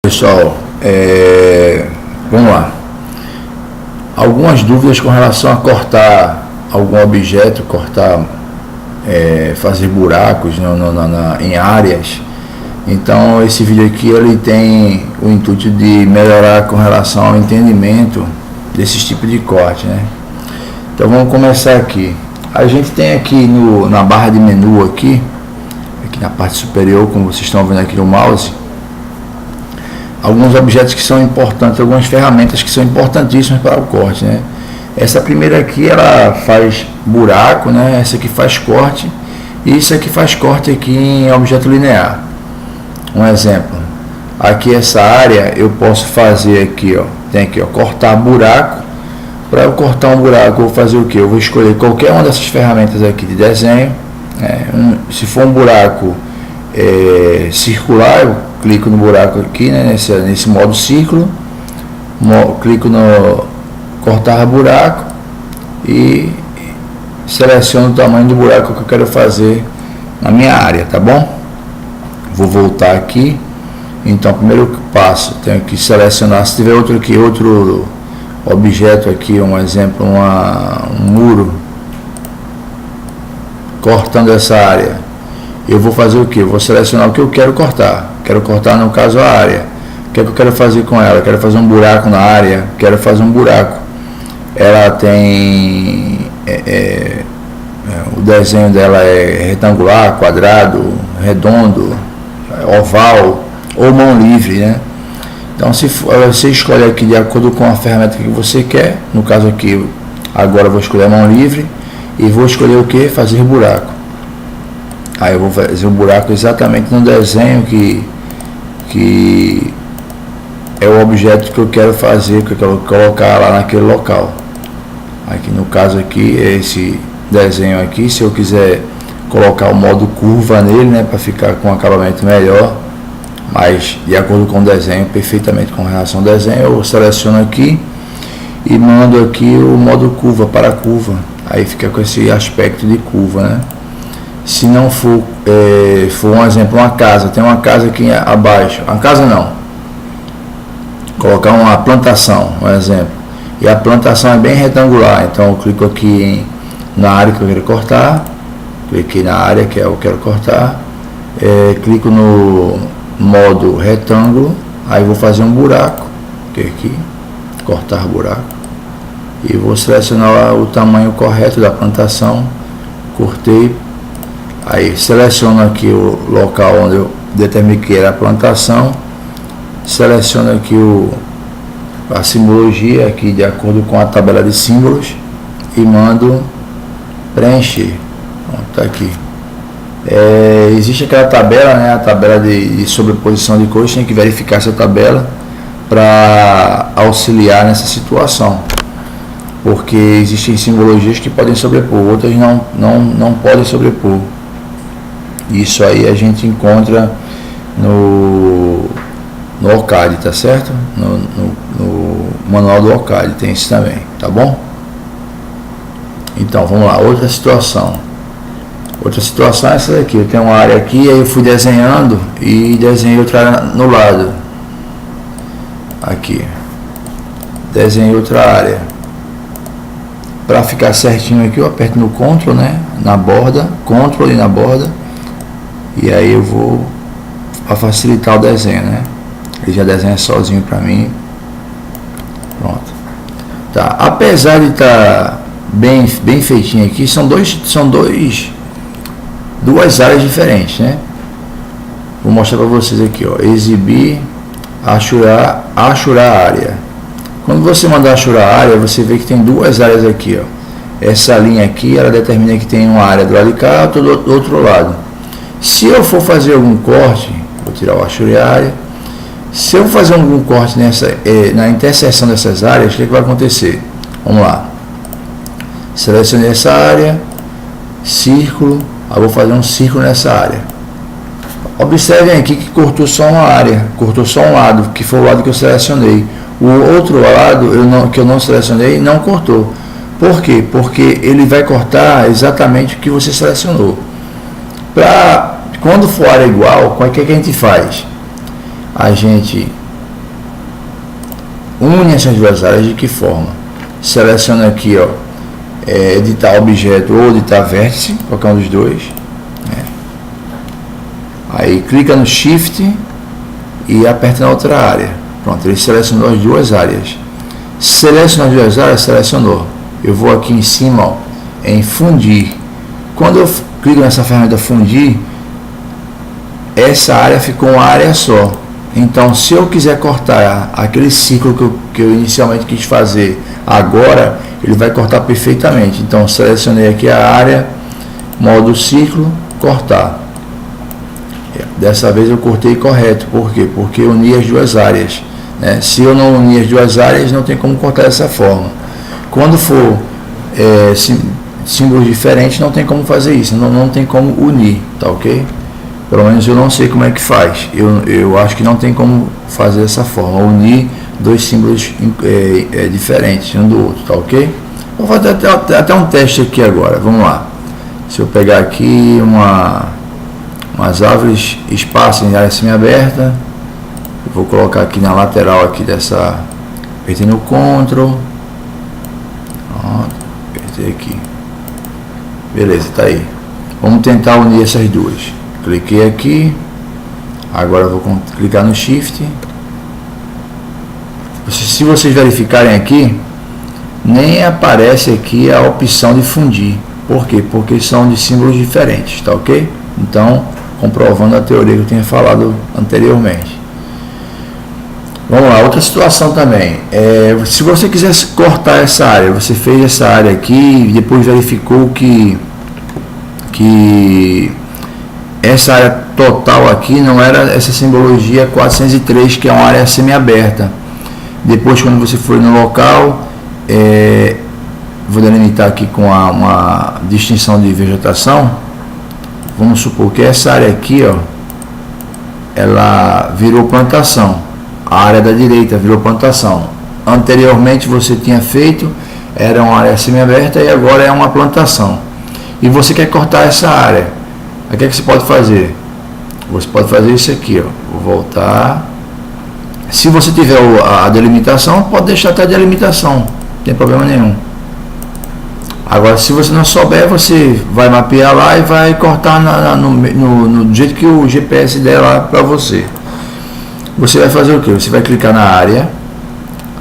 Pessoal, vamos lá. Algumas dúvidas com relação a cortar algum objeto, fazer buracos em áreas. Então esse vídeo aqui ele tem o intuito de melhorar com relação ao entendimento desses tipos de corte, né? Então vamos começar aqui. A gente tem aqui na barra de menu aqui na parte superior, como vocês estão vendo aqui no mouse, alguns objetos que são importantes, algumas ferramentas que são importantíssimas para o corte, né? Essa primeira aqui ela faz buraco, né? Essa aqui faz corte e isso aqui faz corte aqui em objeto linear. Um exemplo, aqui essa área eu posso fazer aqui, ó, tem aqui, ó, cortar buraco. Para eu cortar um buraco, eu vou fazer o que? Eu vou escolher qualquer uma dessas ferramentas aqui de desenho. Se for um buraco circular, eu clico no buraco aqui, né, nesse modo círculo, clico no cortar buraco e seleciono o tamanho do buraco que eu quero fazer na minha área, tá bom? Vou voltar aqui. Então, primeiro passo, tenho que selecionar, se tiver outro objeto aqui, um exemplo, um muro, cortando essa área, eu vou fazer o que? Eu vou selecionar o que eu quero cortar. Quero cortar, no caso, a área. O que é que eu quero fazer com ela? Quero fazer um buraco na área. Quero fazer um buraco. Ela tem o desenho dela é retangular, quadrado, redondo, oval ou mão livre, né? Então você escolhe aqui de acordo com a ferramenta que você quer. No caso aqui, agora eu vou escolher a mão livre e vou escolher o que? Fazer buraco. Aí eu vou fazer o buraco exatamente no desenho que é o objeto que eu quero fazer, que eu quero colocar lá naquele local. Aqui no caso aqui, esse desenho aqui, se eu quiser colocar o modo curva nele, né, para ficar com um acabamento melhor, mas de acordo com o desenho, perfeitamente com relação ao desenho, eu seleciono aqui e mando aqui o modo curva para curva. Aí fica com esse aspecto de curva, né? Se não for, um exemplo, uma casa, tem uma casa aqui abaixo, uma casa não, colocar uma plantação, um exemplo, e a plantação é bem retangular, então eu clico aqui na área que eu quero cortar, cliquei na área que eu quero cortar, clico no modo retângulo, aí vou fazer um buraco, aqui, cortar buraco, e vou selecionar o tamanho correto da plantação, cortei. Aí seleciono aqui o local onde eu determinei que era a plantação, seleciono aqui a simbologia aqui de acordo com a tabela de símbolos e mando preencher. Tá aqui. Existe aquela tabela, né, a tabela de sobreposição de cores, tem que verificar essa tabela para auxiliar nessa situação, porque existem simbologias que podem sobrepor, outras não podem sobrepor. Isso aí a gente encontra no OCAD, tá certo? No manual do OCAD tem isso também, tá bom? Então vamos lá, outra situação é essa daqui. Eu tenho uma área aqui, aí eu fui desenhando e desenhei outra área no lado aqui, desenhei outra área. Para ficar certinho aqui, eu aperto no Ctrl, né, na borda, Ctrl e na borda, e aí eu vou para facilitar o desenho, né? Ele já desenha sozinho para mim. Pronto. Tá. Apesar de estar bem feitinho aqui, são duas áreas diferentes, né? Vou mostrar para vocês aqui, ó, exibir, achurar área. Quando você mandar achurar a área, você vê que tem duas áreas aqui, ó. Essa linha aqui, ela determina que tem uma área do lado de cá, outra do outro lado. Se eu for fazer algum corte, vou tirar o achurar área. Se eu fazer algum corte na interseção dessas áreas, o que vai acontecer? Vamos lá. Selecionei essa área, círculo, aí vou fazer um círculo nessa área. Observem aqui que cortou só uma área, cortou só um lado, que foi o lado que eu selecionei. O outro lado que eu não selecionei não cortou. Por quê? Porque ele vai cortar exatamente o que você selecionou. Quando for área igual, o que a gente faz? A gente une essas duas áreas de que forma? Seleciono aqui, ó, editar objeto ou editar vértice, qualquer um dos dois, né? Aí clica no Shift e aperta na outra área. Pronto, ele selecionou as duas áreas. Selecionou as duas áreas, selecionou. Eu vou aqui em cima, ó, em fundir. Quando eu clico nessa ferramenta fundir, essa área ficou uma área só. Então, se eu quiser cortar aquele ciclo que eu inicialmente quis fazer agora, ele vai cortar perfeitamente. Então, selecionei aqui a área, modo ciclo, cortar. Dessa vez eu cortei correto. Por quê? Porque eu uni as duas áreas, né? Se eu não unir as duas áreas, não tem como cortar dessa forma. Quando for símbolos diferentes, não tem como fazer isso, não tem como unir, tá ok? Pelo menos eu não sei como é que faz. Eu acho que não tem como fazer dessa forma, unir dois símbolos diferentes um do outro, tá ok? Vou fazer até um teste aqui agora, vamos lá. Se eu pegar aqui umas árvores, espaço em área semi-aberta, eu vou colocar aqui na lateral aqui dessa, apertei no Ctrl, pronto, apertei aqui, beleza, tá aí. Vamos tentar unir essas duas. Cliquei aqui, agora eu vou clicar no Shift. Se vocês verificarem aqui, nem aparece aqui a opção de fundir. Por quê? Porque são de símbolos diferentes, tá ok? Então, comprovando a teoria que eu tinha falado anteriormente. Vamos lá, outra situação também. Se você quisesse cortar essa área, você fez essa área aqui e depois verificou que essa área total aqui não era essa simbologia 403, que é uma área semi-aberta. Depois, quando você for no local, vou delimitar aqui com uma distinção de vegetação. Vamos supor que essa área aqui, ó, ela virou plantação. A área da direita virou plantação. Anteriormente você tinha feito, era uma área semi-aberta e agora é uma plantação. E você quer cortar essa área. O que é que você pode fazer? Você pode fazer isso aqui, ó. Vou voltar. Se você tiver a delimitação, pode deixar até a delimitação, não tem problema nenhum. Agora, se você não souber, você vai mapear lá e vai cortar no jeito que o GPS der lá para você. Você vai fazer o que? Você vai clicar na área,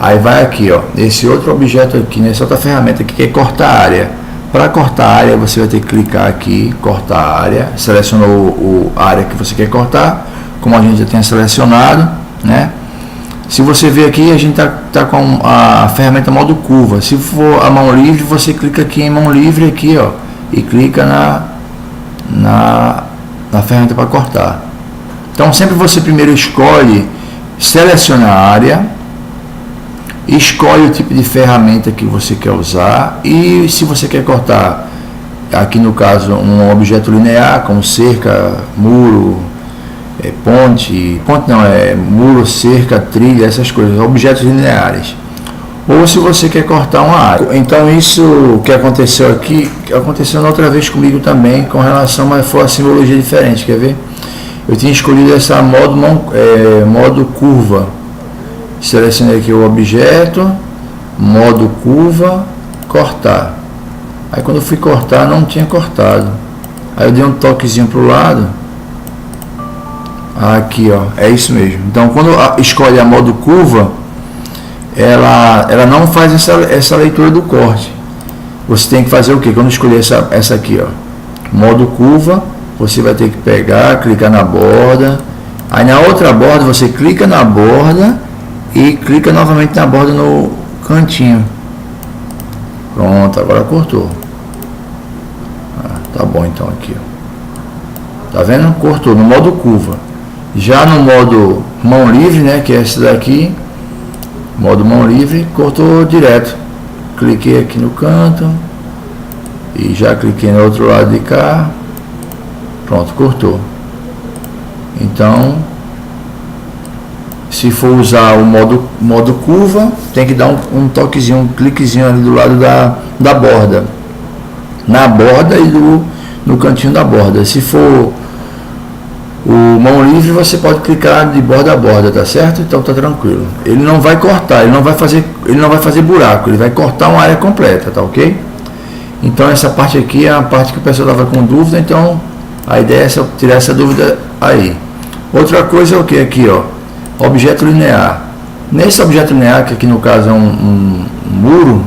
aí vai aqui, ó, nesse outro objeto aqui, nessa outra ferramenta aqui, que é cortar a área. Para cortar a área, você vai ter que clicar aqui, cortar a área, selecionou a área que você quer cortar, como a gente já tinha selecionado, né? Se você ver aqui, a gente tá com a ferramenta modo curva. Se for a mão livre, você clica aqui em mão livre aqui, ó, e clica na ferramenta para cortar. Então, sempre você primeiro escolhe, seleciona a área, escolhe o tipo de ferramenta que você quer usar e se você quer cortar, aqui no caso, um objeto linear, como cerca, muro, ponte não, muro, cerca, trilha, essas coisas, objetos lineares. Ou se você quer cortar uma área. Então isso que aconteceu aqui, aconteceu na outra vez comigo também, com relação, mas foi a simbologia diferente, quer ver? Eu tinha escolhido essa modo curva. Selecionei aqui o objeto, modo curva, cortar. Aí quando eu fui cortar, não tinha cortado. Aí eu dei um toquezinho para o lado. Aqui, ó, é isso mesmo. Então quando escolhe a modo curva, ela não faz essa leitura do corte. Você tem que fazer o que? Quando escolher essa aqui, ó, modo curva, você vai ter que pegar, clicar na borda. Aí na outra borda, você clica na borda e clica novamente na borda no cantinho. Pronto, agora cortou. Tá bom então aqui, ó. Tá vendo? Cortou no modo curva. Já no modo mão livre, né, que é esse daqui, modo mão livre, cortou direto. Cliquei aqui no canto e já cliquei no outro lado de cá. Pronto, cortou. Então, se for usar o modo curva, tem que dar um toquezinho, um cliquezinho ali do lado da borda, na borda e no cantinho da borda. Se for O mão livre você pode clicar de borda a borda, tá certo? Então tá tranquilo. Ele não vai cortar, ele não vai fazer buraco, ele vai cortar uma área completa, tá ok? Então essa parte aqui é a parte que o pessoal estava com dúvida, então a ideia é tirar essa dúvida aí. Outra coisa é o que aqui, ó, objeto linear. Nesse objeto linear, que aqui no caso é um muro,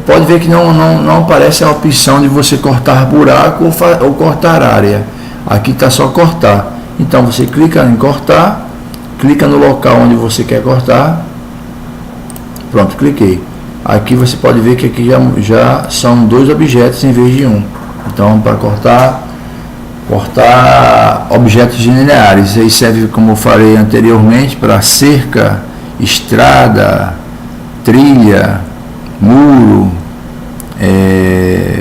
pode ver que não aparece a opção de você cortar buraco ou cortar área. Aqui está só cortar. Então você clica em cortar, clica no local onde você quer cortar. Pronto, cliquei. Aqui você pode ver que aqui já são 2 objetos em vez de um. Então para cortar objetos lineares, aí serve, como eu falei anteriormente, para cerca, estrada, trilha, muro,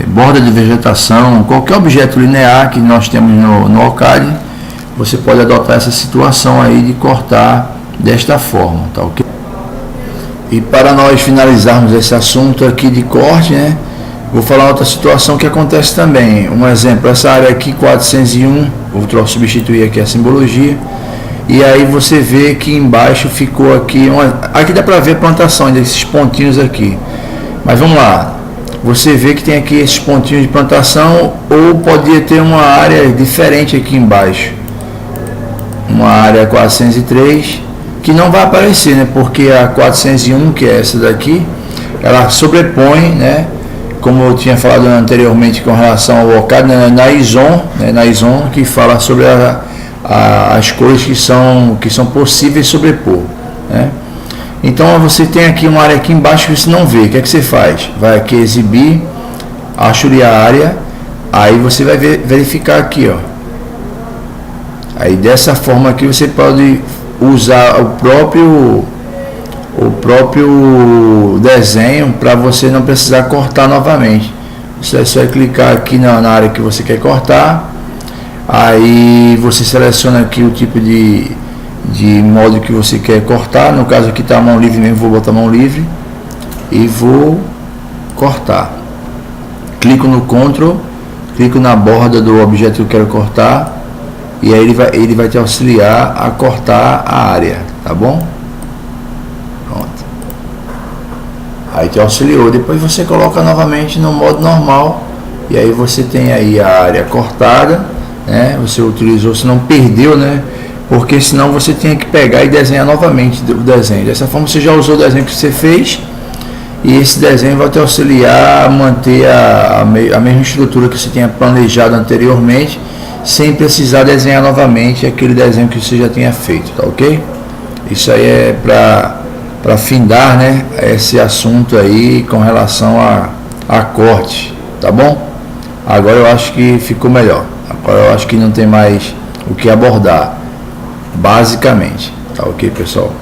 borda de vegetação, qualquer objeto linear que nós temos no AuCAD, você pode adotar essa situação aí de cortar desta forma, tá ok? E para nós finalizarmos esse assunto aqui de corte, né, vou falar outra situação que acontece também. Um exemplo, essa área aqui 401, vou substituir aqui a simbologia, e aí você vê que embaixo ficou aqui, aqui dá para ver a plantação desses pontinhos aqui. Mas vamos lá, você vê que tem aqui esses pontinhos de plantação, ou poderia ter uma área diferente aqui embaixo, uma área 403, que não vai aparecer, né? Porque a 401, que é essa daqui, ela sobrepõe, né? Como eu tinha falado anteriormente com relação ao AuCAD, na ISON, que fala sobre as cores que são possíveis sobrepor, né? Então você tem aqui uma área aqui embaixo que você não vê. O que é que você faz? Vai aqui exibir, acho-lhe a área, aí você vai verificar aqui, ó. Aí dessa forma aqui você pode usar o próprio desenho para você não precisar cortar novamente. Você só vai clicar aqui na área que você quer cortar, aí você seleciona aqui o tipo de modo que você quer cortar. No caso aqui está a mão livre mesmo, vou botar a mão livre e vou cortar. Clico no Ctrl, clico na borda do objeto que eu quero cortar, e aí ele vai te auxiliar a cortar a área, tá bom? Pronto. Aí te auxiliou. Depois você coloca novamente no modo normal, e aí você tem aí a área cortada, né? Você utilizou, você não perdeu, né? Porque senão você tinha que pegar e desenhar novamente o desenho. Dessa forma você já usou o desenho que você fez, e esse desenho vai te auxiliar a manter a mesma estrutura que você tinha planejado anteriormente, sem precisar desenhar novamente aquele desenho que você já tinha feito, tá ok? Isso aí é para findar, né, esse assunto aí com relação a corte, tá bom? Agora eu acho que ficou melhor. Agora eu acho que não tem mais o que abordar, basicamente, tá ok, pessoal?